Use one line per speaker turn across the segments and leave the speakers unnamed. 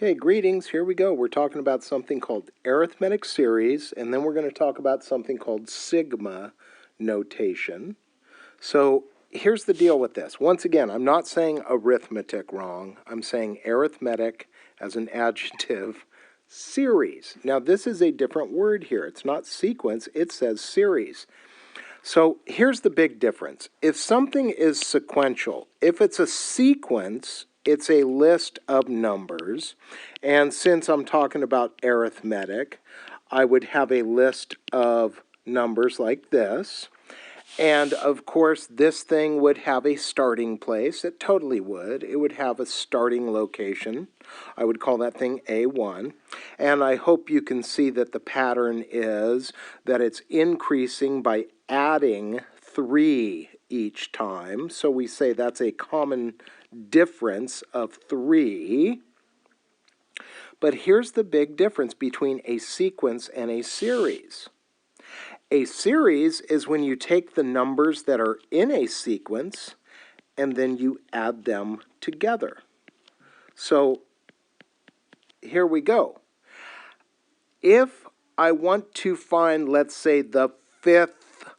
Okay, greetings. Here we go. We're talking about something called arithmetic series, and then we're going to talk about something called sigma notation. So here's the deal with this. Once again, I'm not saying arithmetic wrong. I'm saying arithmetic as an adjective series. Now, this is a different word here. It's not sequence. It says series. So here's the big difference. If something is sequential, if it's a sequence, it's a list of numbers. And since I'm talking about arithmetic, I would have a list of numbers like this. And of course, this thing would have a starting place. It totally would. It would have a starting location. I would call that thing A1. And I hope you can see that the pattern is that it's increasing by adding 3 each time. So we say that's a common difference of 3. But here's the big difference between a sequence and a series. A series is when you take the numbers that are in a sequence and then you add them together. So here we go. If I want to find, let's say, the 5th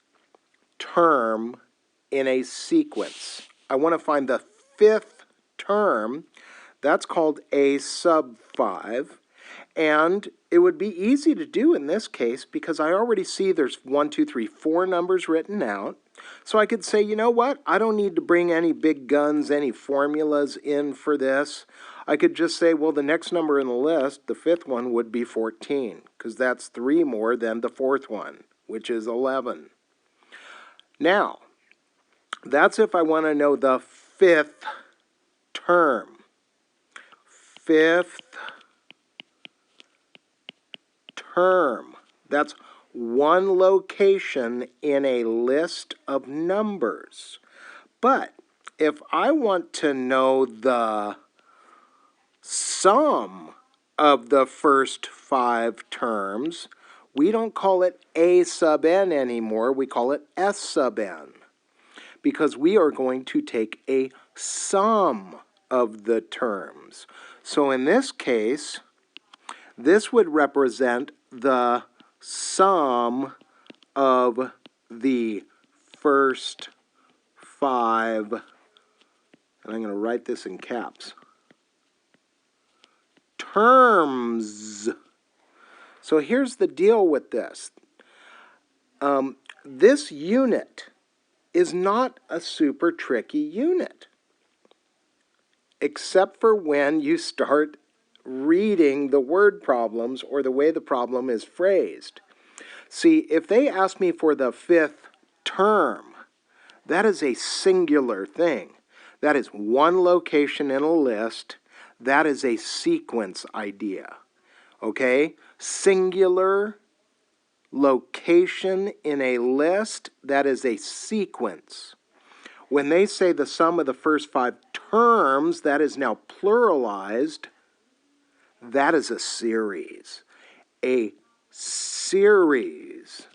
term in a sequence, I want to find the 5th term. That's called a sub 5. And it would be easy to do in this case because I already see there's 1, 2, 3, 4 numbers written out. So I could say, you know what? I don't need to bring any big guns, any formulas in for this. I could just say, well, the next number in the list, the 5th one, would be 14 because that's 3 more than the 4th one, which is 11. Now, that's if I want to know the 5th term. 5th term. That's one location in a list of numbers. But if I want to know the sum of the first 5 terms, we don't call it A sub n anymore. We call it S sub n because we are going to take a sum of the terms. So in this case, this would represent the sum of the first 5, and I'm going to write this in caps, terms. So here's the deal with this. This unit is not a super tricky unit, except for when you start reading the word problems or the way the problem is phrased. See, if they ask me for the 5th term, that is a singular thing. That is one location in a list. That is a sequence idea. Okay? Singular location in a list, that is a sequence. When they say the sum of the first 5 terms, that is now pluralized. That is a series. A series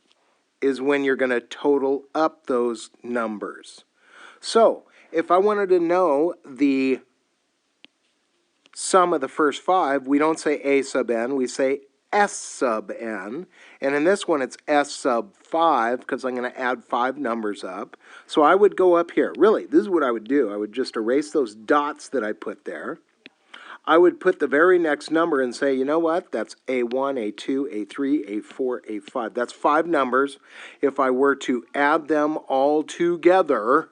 is when you're going to total up those numbers. So, if I wanted to know the sum of the first 5, we don't say A sub n, we say S sub n. And in this one, it's S sub 5 because I'm going to add 5 numbers up. So I would go up here. Really, this is what I would do. I would just erase those dots that I put there. I would put the very next number and say, you know what, that's A1, A2, A3, A4, A5. That's 5 numbers. If I were to add them all together,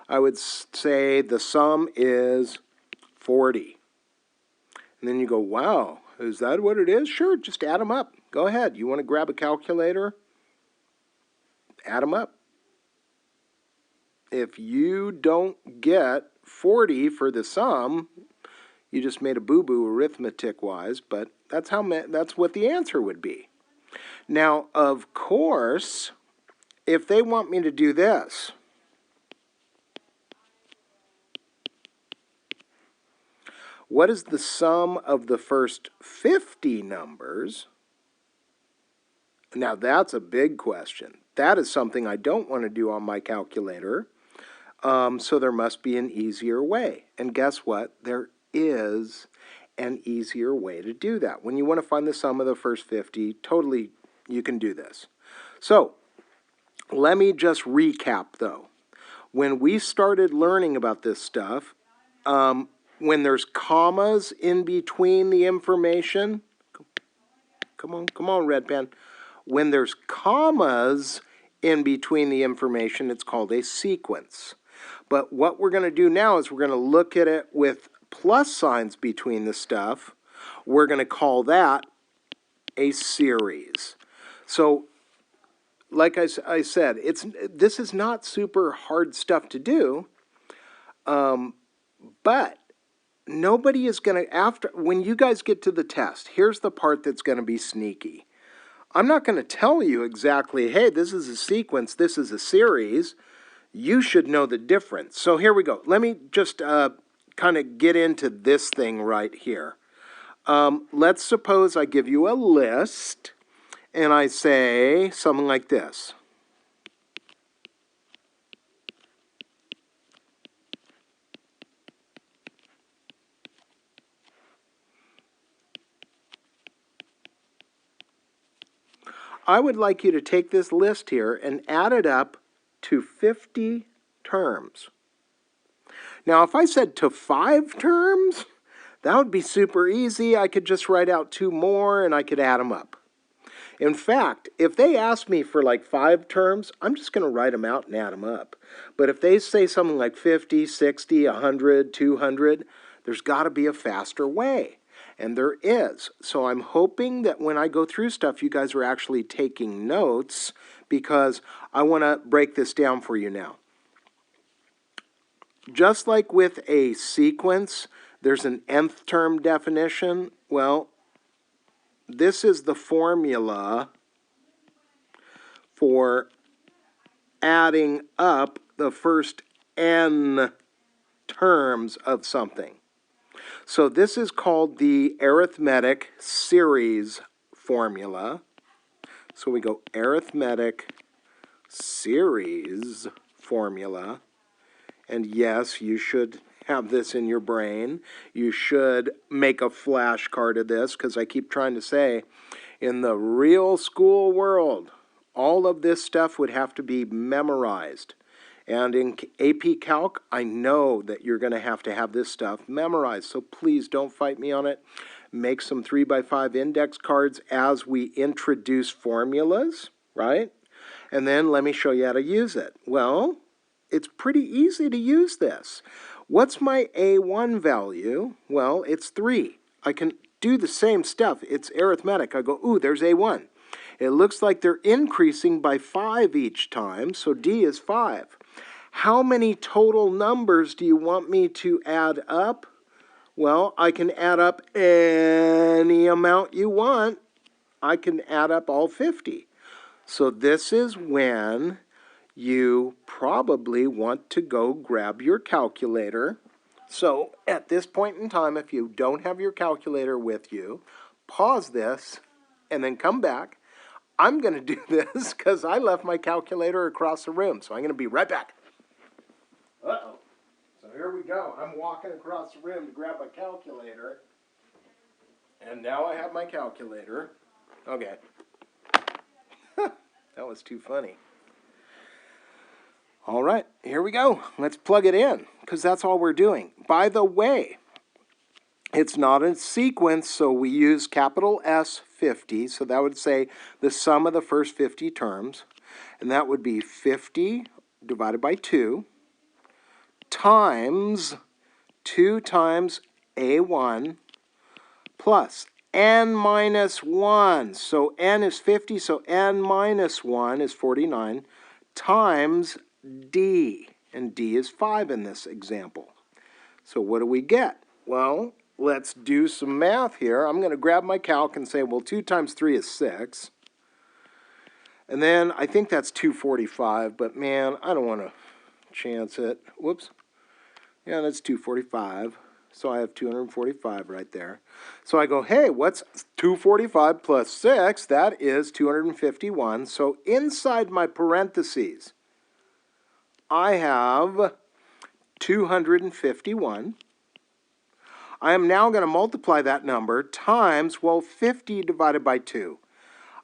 I would say the sum is 40. And then you go, wow, is that what it is? Sure, just add them up. Go ahead. You want to grab a calculator? Add them up. If you don't get 40 for the sum, you just made a boo-boo arithmetic-wise, but that's what the answer would be. Now, of course, if they want me to do this, what is the sum of the first 50 numbers? Now, that's a big question. That is something I don't want to do on my calculator, so there must be an easier way. And guess what? There is an easier way to do that. When you want to find the sum of the first 50, totally you can do this. So let me just recap though. When we started learning about this stuff, when there's commas in between the information, come on, red pen. When there's commas in between the information, it's called a sequence. But what we're going to do now is we're going to look at it with plus signs between the stuff. We're going to call that a series. So, like I said, this is not super hard stuff to do, but nobody is going to, when you guys get to the test, here's the part that's going to be sneaky. I'm not going to tell you exactly, hey, this is a sequence, this is a series. You should know the difference. So here we go. Let me just kind of get into this thing right here. Let's suppose I give you a list, and I say something like this. I would like you to take this list here and add it up to 50 terms. Now, if I said to 5 terms, that would be super easy. I could just write out 2 more and I could add them up. In fact, if they ask me for like 5 terms, I'm just going to write them out and add them up. But if they say something like 50, 60, 100, 200, there's got to be a faster way. And there is. So I'm hoping that when I go through stuff, you guys are actually taking notes, because I want to break this down for you now. Just like with a sequence, there's an nth term definition. Well, this is the formula for adding up the first n terms of something. So this is called the arithmetic series formula. So we go arithmetic series formula. And yes, you should have this in your brain. You should make a flashcard of this, because I keep trying to say, in the real school world, all of this stuff would have to be memorized. And in AP Calc, I know that you're going to have this stuff memorized. So please don't fight me on it. Make some 3x5 index cards as we introduce formulas, right? And then let me show you how to use it. Well, it's pretty easy to use this. What's my A1 value? Well, it's 3. I can do the same stuff. It's arithmetic. I go, ooh, there's A1. It looks like they're increasing by 5 each time, so D is 5. How many total numbers do you want me to add up? Well, I can add up any amount you want. I can add up all 50. So this is when you probably want to go grab your calculator. So at this point in time, if you don't have your calculator with you, pause this and then come back. I'm going to do this because I left my calculator across the room, so I'm going to be right back. Uh-oh. So here we go. I'm walking across the room to grab my calculator. And now I have my calculator. Okay. That was too funny. All right, here we go. Let's plug it in, because that's all we're doing. By the way, it's not a sequence, so we use capital S 50. So that would say the sum of the first 50 terms. And that would be 50 divided by 2 times 2 times A1 plus n minus 1. So n is 50, so n minus 1 is 49 times D. And D is 5 in this example. So what do we get? Well, let's do some math here. I'm going to grab my calc and say, well, 2 times 3 is 6. And then I think that's 245, but man, I don't want to chance it. Whoops. Yeah, that's 245. So I have 245 right there. So I go, hey, what's 245 plus 6? That is 251. So inside my parentheses, I have 251. I am now going to multiply that number times, well, 50 divided by 2.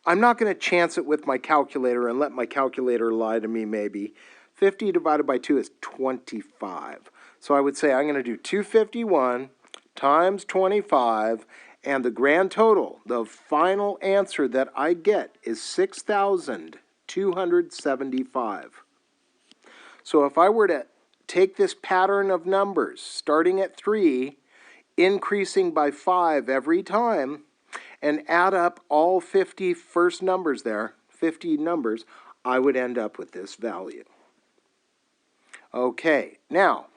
I'm not going to chance it with my calculator and let my calculator lie to me maybe. 50 divided by 2 is 25. So I would say I'm going to do 251 times 25, and the grand total, the final answer that I get is 6,275. So if I were to take this pattern of numbers, starting at 3, increasing by 5 every time, and add up all 50 first numbers there, 50 numbers, I would end up with this value. Okay, now,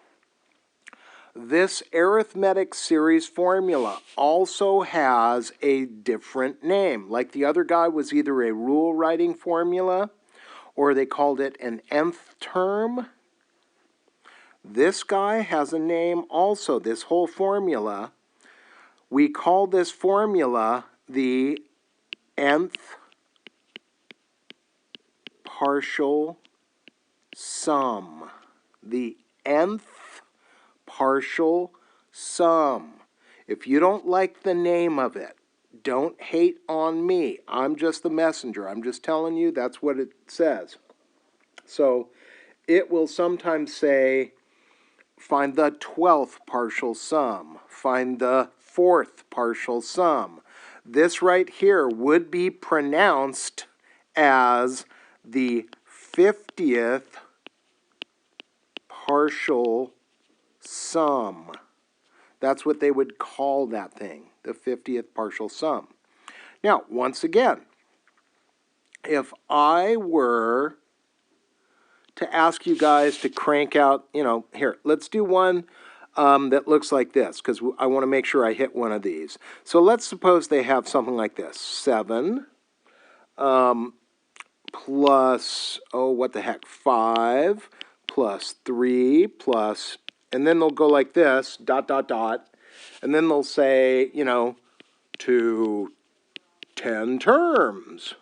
this arithmetic series formula also has a different name. Like the other guy was either a rule writing formula or they called it an nth term. This guy has a name also, this whole formula. We call this formula the nth partial sum. The nth partial sum. If you don't like the name of it, don't hate on me. I'm just the messenger. I'm just telling you that's what it says. So it will sometimes say, find the 12th partial sum. Find the 4th partial sum. This right here would be pronounced as the 50th partial sum. That's what they would call that thing, the 50th partial sum. Now, once again, if I were to ask you guys to crank out, here, let's do one that looks like this, because I want to make sure I hit one of these. So let's suppose they have something like this. 7 plus, 5 plus 3 plus, and then they'll go like this, ... and then they'll say, to 10 terms.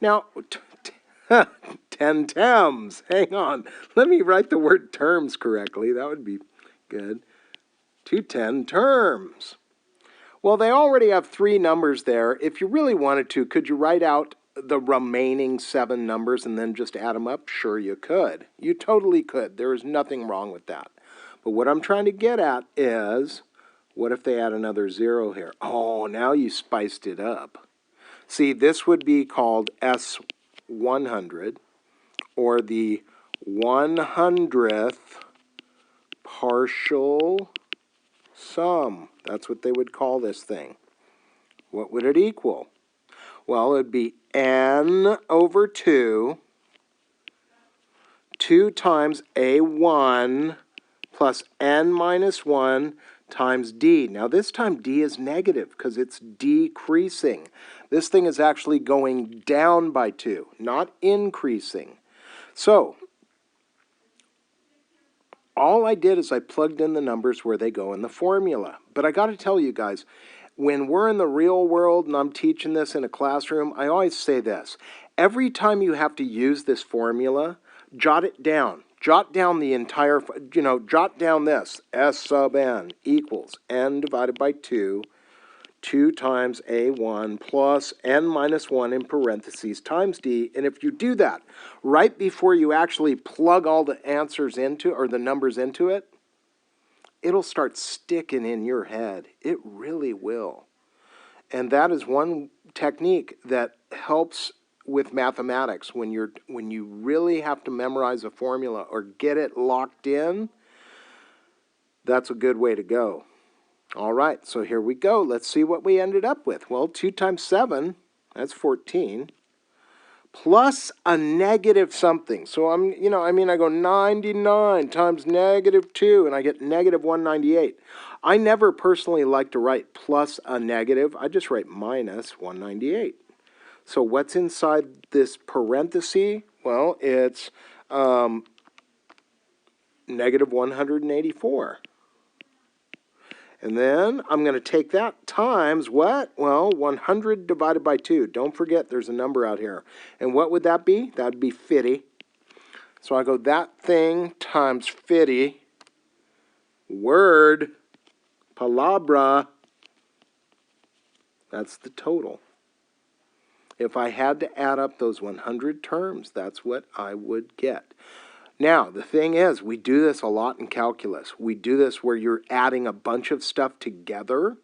Now, 10 terms. Hang on. Let me write the word terms correctly. That would be good. To 10 terms. Well, they already have 3 numbers there. If you really wanted to, could you write out the remaining 7 numbers and then just add them up? Sure, you could. You totally could. There is nothing wrong with that. But what I'm trying to get at is, what if they add another 0 here? Oh, now you spiced it up. See, this would be called S100, or the 100th partial sum. That's what they would call this thing. What would it equal? Well, it would be n over 2, 2 times a1 plus n minus 1 times d. Now this time d is negative because it's decreasing. This thing is actually going down by 2, not increasing. So all I did is I plugged in the numbers where they go in the formula. But I got to tell you guys, when we're in the real world and I'm teaching this in a classroom, I always say this. Every time you have to use this formula, jot it down. Jot down the entire, jot down this. S sub n equals n divided by 2, 2 times a1 plus n minus 1 in parentheses times d. And if you do that right before you actually plug all the answers into, or the numbers into it, it'll start sticking in your head. It really will. And that is one technique that helps with mathematics when you really have to memorize a formula or get it locked in. That's a good way to go. All right, so here we go. Let's see what we ended up with. Well, 2 times 7, that's 14, plus a negative something. So I go 99 times negative 2, and I get negative 198. I never personally like to write plus a negative. I just write minus 198. So what's inside this parenthesis? Well, it's negative 184. And then I'm going to take that times what? Well, 100 divided by 2. Don't forget there's a number out here. And what would that be? That would be 50. So I go that thing times 50. Word. Palabra. That's the total. If I had to add up those 100 terms, that's what I would get. Now, the thing is, we do this a lot in calculus. We do this where you're adding a bunch of stuff together.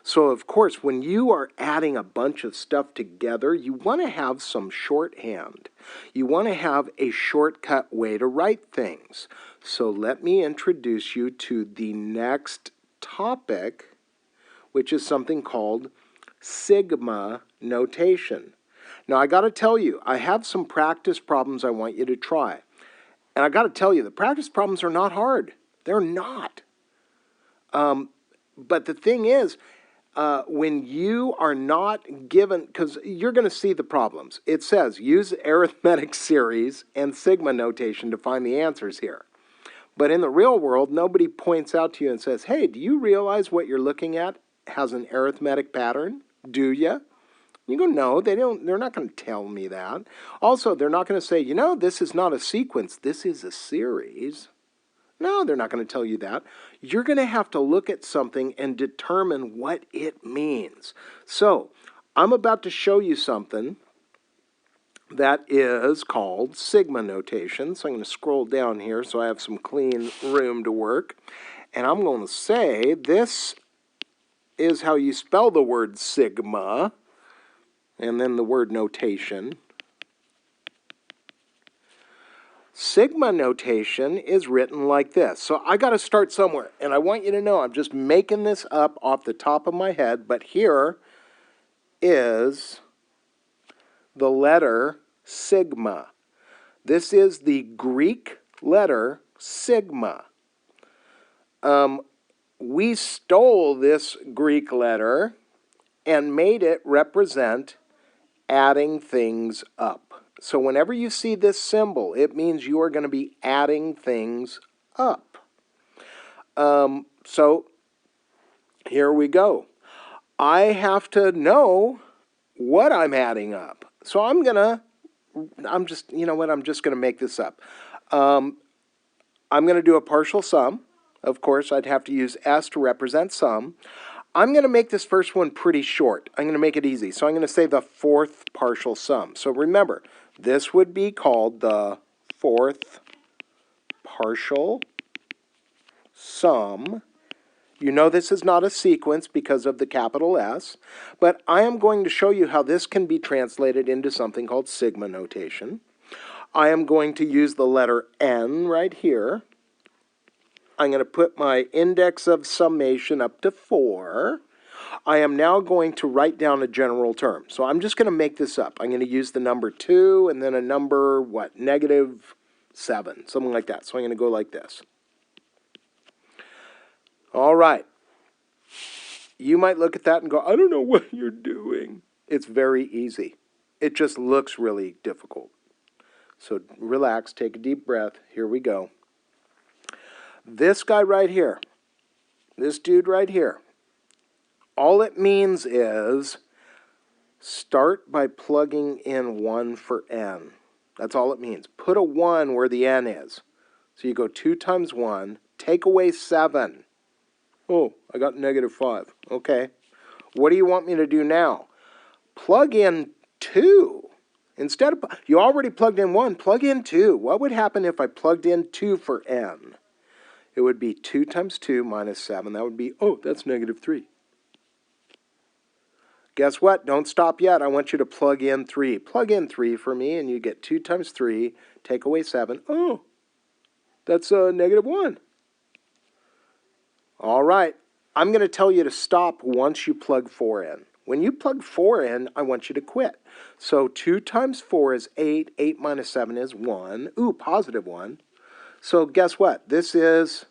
So, of course, when you are adding a bunch of stuff together, you want to have some shorthand. You want to have a shortcut way to write things. So let me introduce you to the next topic, which is something called sigma notation. Now, I got to tell you, I have some practice problems I want you to try. And I got to tell you, the practice problems are not hard. They're not. But the thing is, when you are not given, because you're going to see the problems. It says, use arithmetic series and sigma notation to find the answers here. But in the real world, nobody points out to you and says, hey, do you realize what you're looking at has an arithmetic pattern? Do you? You go, no, they're not going to tell me that. Also, they're not going to say, you know, this is not a sequence, this is a series. No, they're not going to tell you that. You're going to have to look at something and determine what it means. So, I'm about to show you something that is called sigma notation. So I'm going to scroll down here so I have some clean room to work. And I'm going to say this is how you spell the word sigma, and then the word notation. Sigma notation is written like this. So I got to start somewhere. And I want you to know I'm just making this up off the top of my head. But here is the letter sigma. This is the Greek letter sigma. We stole this Greek letter and made it represent adding things up. So whenever you see this symbol, it means you are going to be adding things up. So here we go. I have to know what I'm adding up. So you know what, I'm just going to make this up. I'm going to do a partial sum. Of course, I'd have to use S to represent sum. I'm going to make this first one pretty short. I'm going to make it easy. So I'm going to say the fourth partial sum. So remember, this would be called the fourth partial sum. You know this is not a sequence because of the capital S, but I am going to show you how this can be translated into something called sigma notation. I am going to use the letter N right here. I'm going to put my index of summation up to 4. I am now going to write down a general term. So I'm just going to make this up. I'm going to use the number 2 and then a number, negative 7, something like that. So I'm going to go like this. All right. You might look at that and go, I don't know what you're doing. It's very easy. It just looks really difficult. So relax, take a deep breath. Here we go. This guy right here, this dude right here, all it means is start by plugging in 1 for n. That's all it means. Put a 1 where the n is. So you go 2 times 1, take away 7. Oh, I got negative 5. Okay. What do you want me to do now? Plug in 2. Instead of, you already plugged in 1, plug in 2. What would happen if I plugged in 2 for n? It would be 2 times 2 minus 7. That would be, oh, that's negative 3. Guess what? Don't stop yet. I want you to plug in 3. Plug in 3 for me, and you get 2 times 3, take away 7. Oh, that's negative 1. All right. I'm going to tell you to stop once you plug 4 in. When you plug 4 in, I want you to quit. So 2 times 4 is 8. 8 minus 7 is 1. Ooh, positive 1. So guess what? This is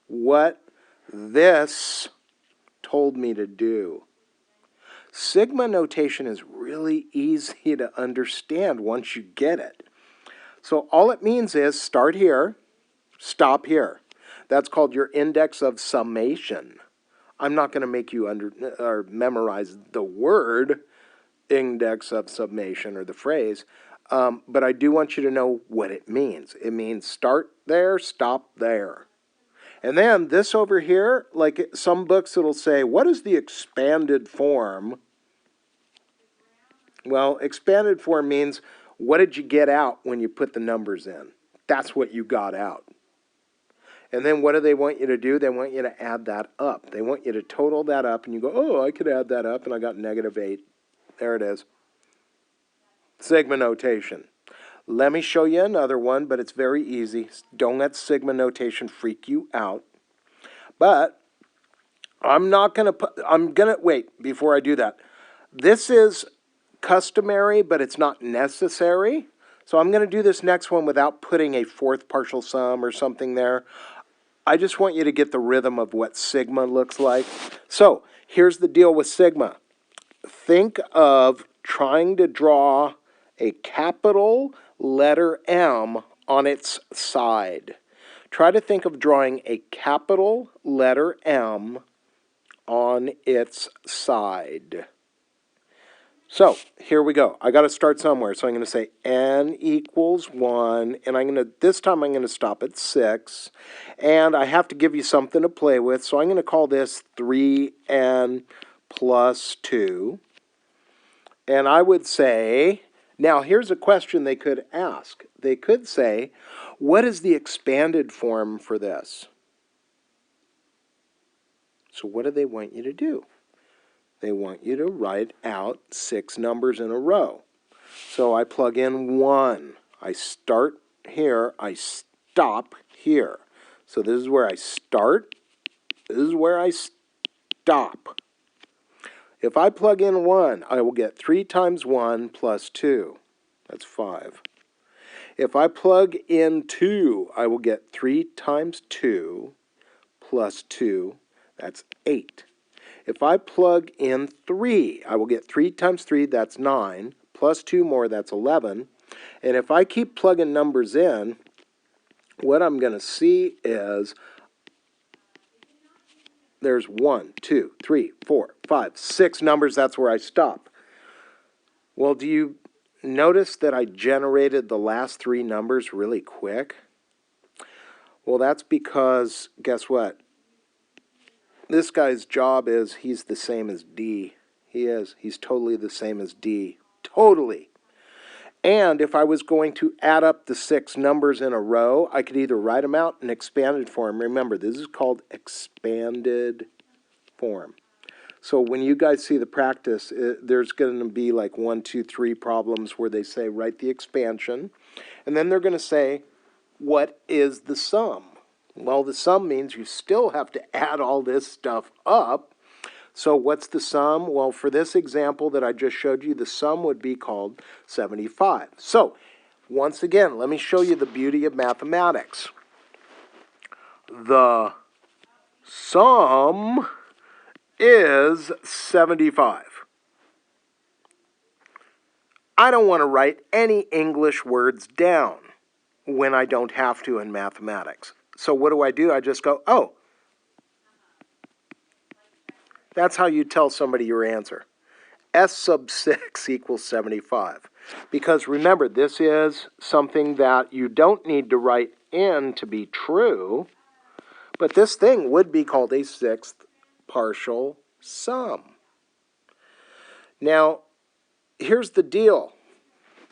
what this told me to do. Sigma notation is really easy to understand once you get it. So all it means is start here, stop here. That's called your index of summation. I'm not going to make you memorize the word index of summation or the phrase, but I do want you to know what it means. It means start there, stop there. And then this over here, like some books it'll say, what is the expanded form? Well, expanded form means what did you get out when you put the numbers in? That's what you got out. And then what do they want you to do? They want you to add that up. They want you to total that up, and you go, oh, I could add that up, and I got -8. There it is. Sigma notation. Let me show you another one, but it's very easy. Don't let sigma notation freak you out. But I'm not going to put, I'm going to, wait, before I do that. This is customary, but it's not necessary. So I'm going to do this next one without putting a fourth partial sum or something there. I just want you to get the rhythm of what sigma looks like. So here's the deal with sigma. Think of trying to draw a capital letter M on its side. Try to think of drawing a capital letter M on its side. So here we go. I got to start somewhere. So I'm going to say n equals 1, and this time I'm going to stop at 6, and I have to give you something to play with. So I'm going to call this 3n plus 2. And I would say, now here's a question they could ask. They could say, what is the expanded form for this? So what do they want you to do? They want you to write out 6 numbers in a row. So I plug in 1. I start here. I stop here. So this is where I start. This is where I stop. If I plug in 1, I will get 3 times 1 plus 2. That's 5. If I plug in 2, I will get 3 times 2 plus 2. That's 8. If I plug in 3, I will get 3 times 3, that's 9, plus 2 more, that's 11. And if I keep plugging numbers in, what I'm going to see is there's 1, 2, 3, 4, 5, 6 numbers, that's where I stop. Well, do you notice that I generated the last 3 numbers really quick? Well, that's because, guess what? This guy's job is he's the same as D. He is. He's totally the same as D. Totally. And if I was going to add up the 6 numbers in a row, I could either write them out in expanded form. Remember, this is called expanded form. So when you guys see the practice, there's going to be like 1, 2, 3 problems where they say write the expansion. And then they're going to say, what is the sum? Well, the sum means you still have to add all this stuff up. So what's the sum? Well, for this example that I just showed you, the sum would be called 75. So, once again, let me show you the beauty of mathematics. The sum is 75. I don't want to write any English words down when I don't have to in mathematics. So what do? I just go, oh. That's how you tell somebody your answer. S sub 6 equals 75. Because remember, this is something that you don't need to write in to be true, but this thing would be called a 6th partial sum. Now, here's the deal.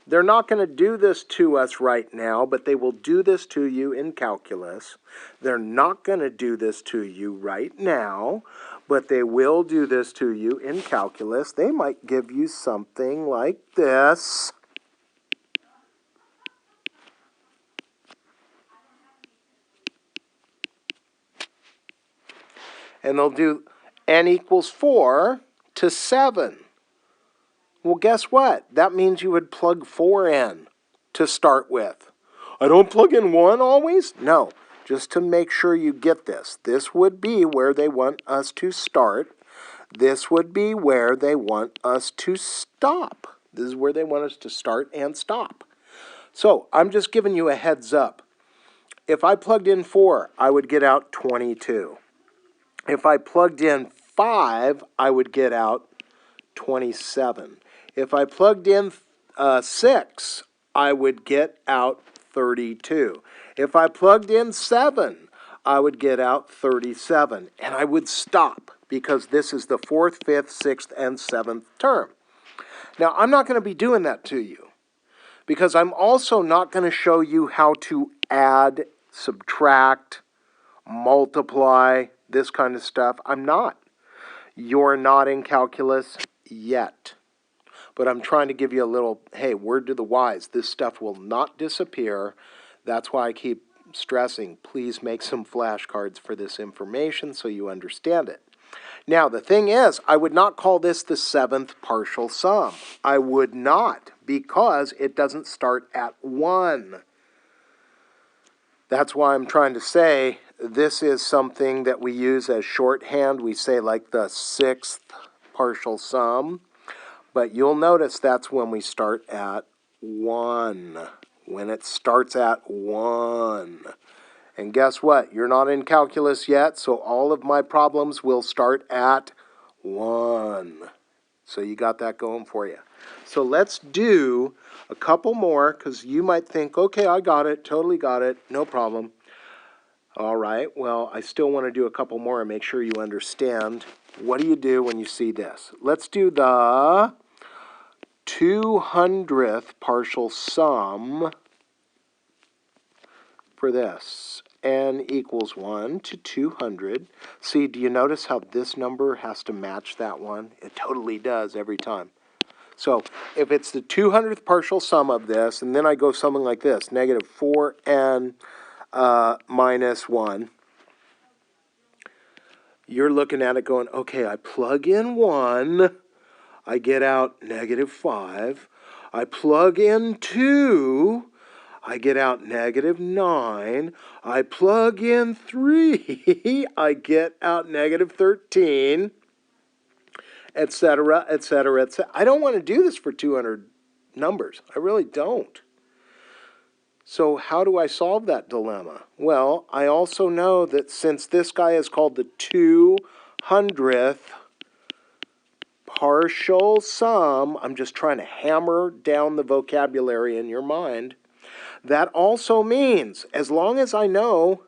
They're not going to do this to us right now, but they will do this to you in calculus. They're not going to do this to you right now, but they will do this to you in calculus. They might give you something like this. And they'll do n equals 4 to 7. Well, guess what? That means you would plug 4 in to start with. I don't plug in 1 always? No, just to make sure you get this. This would be where they want us to start. This would be where they want us to stop. This is where they want us to start and stop. So I'm just giving you a heads up. If I plugged in 4, I would get out 22. If I plugged in 5, I would get out 27. If I plugged in 6, I would get out 32. If I plugged in 7, I would get out 37. And I would stop because this is the 4th, 5th, 6th, and 7th term. Now, I'm not going to be doing that to you because I'm also not going to show you how to add, subtract, multiply, this kind of stuff. I'm not. You're not in calculus yet. But I'm trying to give you a little, hey, word to the wise. This stuff will not disappear. That's why I keep stressing, please make some flashcards for this information so you understand it. Now, the thing is, I would not call this the 7th partial sum. I would not, because it doesn't start at 1. That's why I'm trying to say this is something that we use as shorthand. We say like the 6th partial sum. But you'll notice that's when we start at 1. When it starts at 1. And guess what? You're not in calculus yet, so all of my problems will start at 1. So you got that going for you. So let's do a couple more, because you might think, okay, I got it, totally got it, no problem. All right, well, I still want to do a couple more and make sure you understand. What do you do when you see this? Let's do the 200th partial sum for this. N equals 1 to 200. See, do you notice how this number has to match that one? It totally does every time. So if it's the 200th partial sum of this, and then I go something like this, negative 4n minus 1, you're looking at it going, okay, I plug in 1, I get out negative 5. I plug in 2, I get out negative 9. I plug in 3, I get out negative 13, etc., etc., etc. I don't want to do this for 200 numbers. I really don't. So how do I solve that dilemma? Well, I also know that since this guy is called the 200th partial sum, I'm just trying to hammer down the vocabulary in your mind. That also means, as long as I know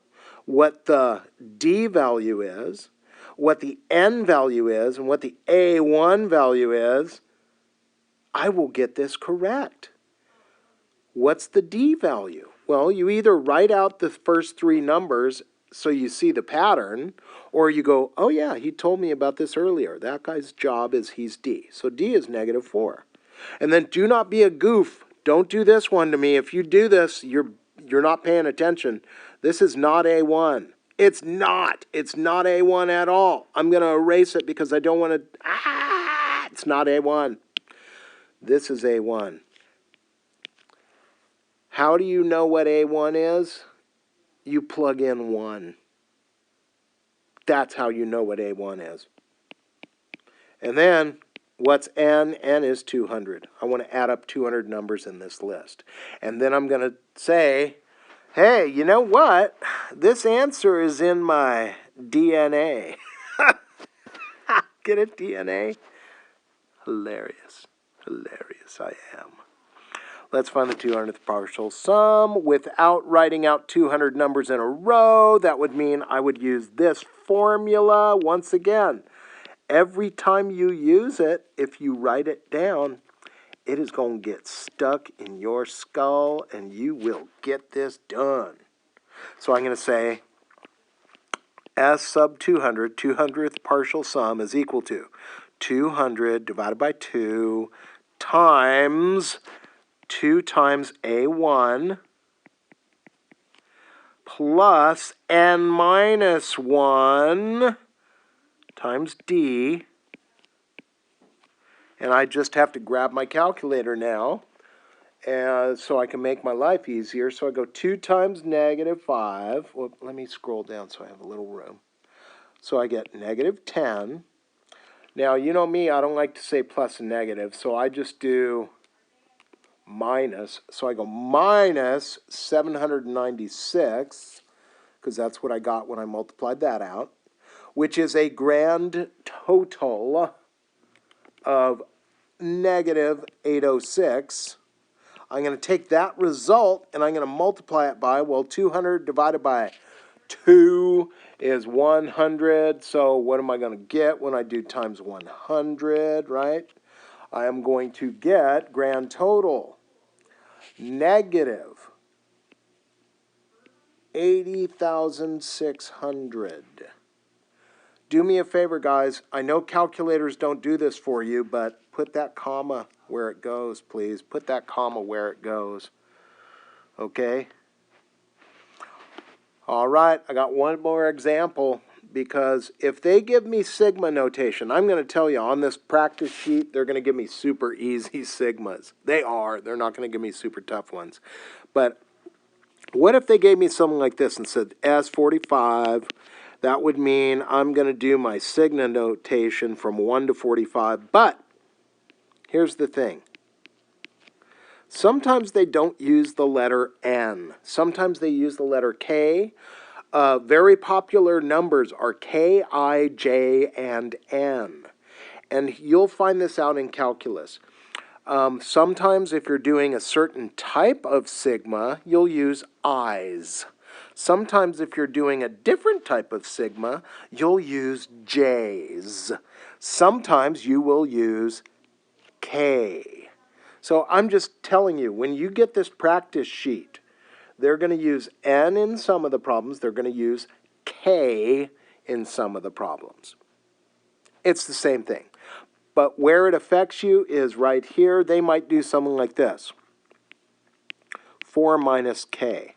what the D value is, what the N value is, and what the A1 value is, I will get this correct. What's the D value? Well, you either write out the first 3 numbers so you see the pattern, or you go, oh yeah, he told me about this earlier. That guy's job is he's D. So D is negative 4. And then do not be a goof. Don't do this one to me. If you do this, you're not paying attention. This is not A1. It's not. It's not A1 at all. I'm going to erase it because I don't want to. It's not A1. This is A1. How do you know what A1 is? You plug in 1. That's how you know what A1 is. And then, what's N? N is 200. I want to add up 200 numbers in this list. And then I'm going to say, hey, you know what? This answer is in my DNA. Get it, DNA? Hilarious. Hilarious I am. Let's find the 200th partial sum without writing out 200 numbers in a row. That would mean I would use this formula once again. Every time you use it, if you write it down, it is going to get stuck in your skull and you will get this done. So I'm going to say S sub 200, 200th partial sum is equal to 200 divided by 2 times 2 times A1 plus N minus 1 times D. And I just have to grab my calculator now so I can make my life easier. So I go 2 times negative 5. Well, let me scroll down so I have a little room. So I get negative 10. Now, you know me, I don't like to say plus and negative, so I just do minus. So I go minus 796, because that's what I got when I multiplied that out, which is a grand total of negative 806. I'm going to take that result and I'm going to multiply it by, well, 200 divided by 2 is 100, so what am I going to get when I do times 100, right? I am going to get grand total negative 80,600. Do me a favor, guys. I know calculators don't do this for you, but put that comma where it goes, please. Put that comma where it goes. Okay? All right, I got one more example, because if they give me sigma notation, I'm going to tell you on this practice sheet, they're going to give me super easy sigmas. They are. They're not going to give me super tough ones. But what if they gave me something like this and said S45? That would mean I'm going to do my sigma notation from 1 to 45. But here's the thing. Sometimes they don't use the letter N. Sometimes they use the letter K. Very popular numbers are K, I, J, and N. And you'll find this out in calculus. Sometimes if you're doing a certain type of sigma, you'll use I's. Sometimes if you're doing a different type of sigma, you'll use J's. Sometimes you will use K. So I'm just telling you, when you get this practice sheet, they're going to use N in some of the problems. They're going to use K in some of the problems. It's the same thing. But where it affects you is right here. They might do something like this. 4 minus K.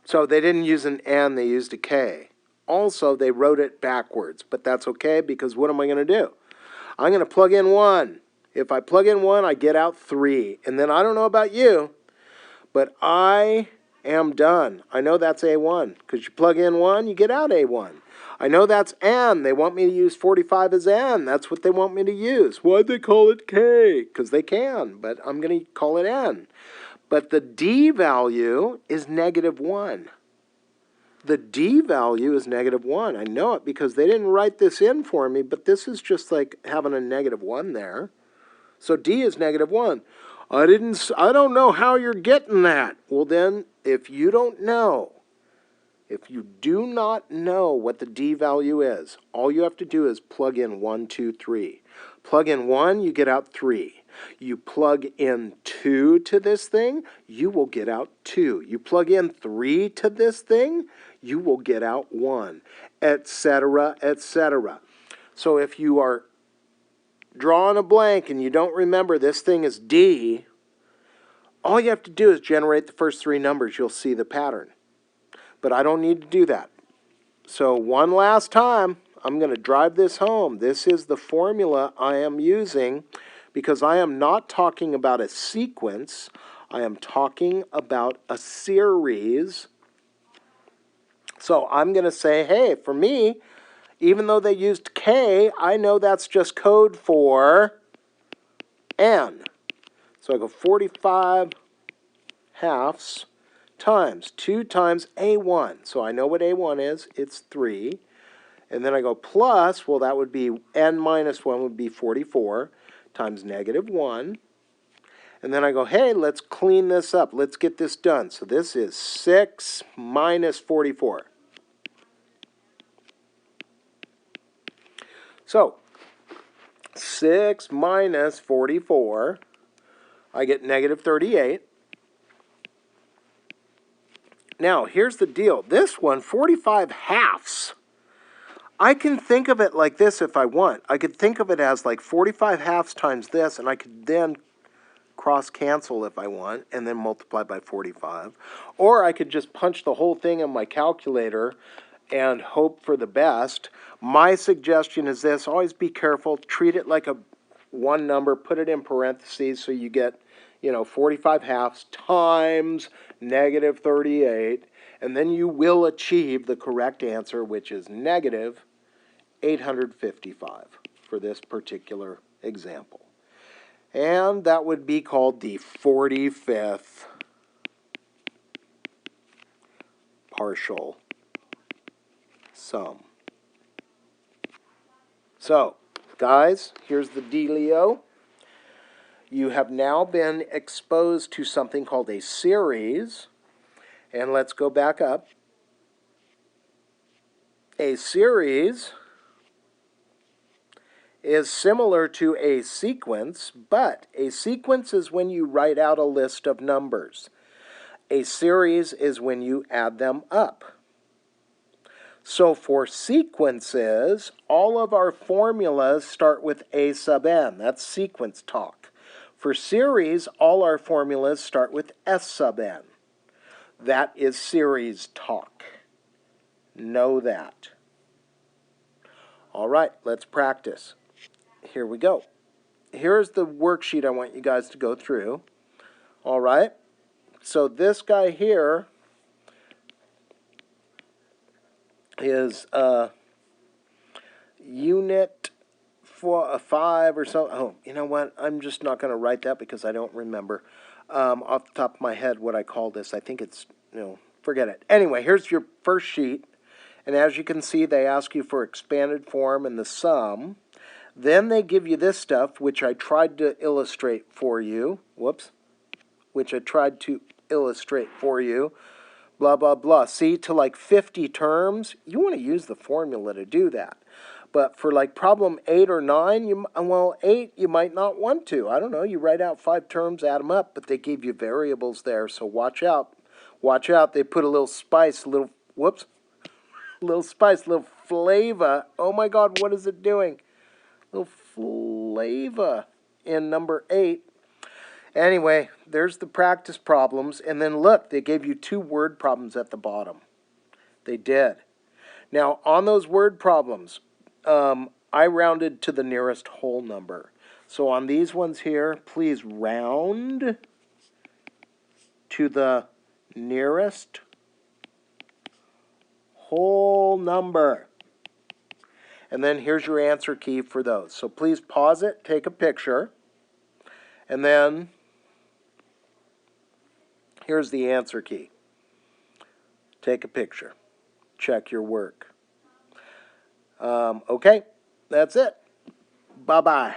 So they didn't use an N, they used a K. Also, they wrote it backwards, but that's okay, because what am I going to do? I'm going to plug in 1. If I plug in 1, I get out 3. And then I don't know about you, but I am done. I know that's A1, because you plug in 1, you get out A1. I know that's N. They want me to use 45 as N. That's what they want me to use. Why'd they call it K? Because they can, but I'm going to call it N. But the D value is negative 1. The D value is negative 1. I know it because they didn't write this in for me, but this is just like having a negative 1 there. So D is negative 1. I don't know how you're getting that. Well then, if you don't know, if you do not know what the D value is, all you have to do is plug in 1, 2, 3. Plug in 1, you get out 3. You plug in 2 to this thing, you will get out 2. You plug in 3 to this thing, you will get out 1, etc., etc. So if you are drawing a blank and you don't remember this thing is D, all you have to do is generate the first 3 numbers. You'll see the pattern. But I don't need to do that. So one last time, I'm going to drive this home. This is the formula I am using because I am not talking about a sequence. I am talking about a series. So I'm going to say, hey, for me, even though they used K, I know that's just code for N. So I go 45 halves times 2 times A1. So I know what A1 is. It's 3. And then I go plus, well, that would be N minus 1 would be 44 times negative 1. And then I go, hey, let's clean this up. Let's get this done. So this is 6 minus 44. So 6 minus 44, I get negative 38. Now, here's the deal. This one, 45 halves. I can think of it like this if I want. I could think of it as like 45 halves times this, and I could then cross-cancel if I want, and then multiply by 45. Or I could just punch the whole thing in my calculator and hope for the best. My suggestion is this. Always be careful. Treat it like a one number. Put it in parentheses so you get 45 halves times negative 38, and then you will achieve the correct answer, which is negative 855 for this particular example. And that would be called the 45th partial sum. So, guys, here's the dealio. You have now been exposed to something called a series. And let's go back up. A series is similar to a sequence, but a sequence is when you write out a list of numbers. A series is when you add them up. So for sequences, all of our formulas start with a sub n. That's sequence talk. For series, all our formulas start with s sub n. That is series talk. Know that. All right, let's practice. Here we go. Here's the worksheet I want you guys to go through. All right, so this guy here is unit 5 or so. Oh, you know what? I'm just not going to write that because I don't remember off the top of my head what I call this. I think it's, forget it. Anyway, here's your first sheet. And as you can see, they ask you for expanded form and the sum. Then they give you this stuff, which I tried to illustrate for you. Whoops. Which I tried to illustrate for you. Blah, blah, blah. See, to like 50 terms, you want to use the formula to do that. But for like problem 8 or 9, 8, you might not want to. I don't know. You write out 5 terms, add them up, but they gave you variables there, so watch out. Watch out. They put a little spice, a little spice, a little flavor. Oh my God, what is it doing? A little flavor in number 8. Anyway, there's the practice problems. And then look, they gave you 2 word problems at the bottom. They did. Now, on those word problems, I rounded to the nearest whole number. So on these ones here, please round to the nearest whole number. And then here's your answer key for those. So please pause it, take a picture, and then here's the answer key. Take a picture. Check your work. Okay, that's it. Bye-bye.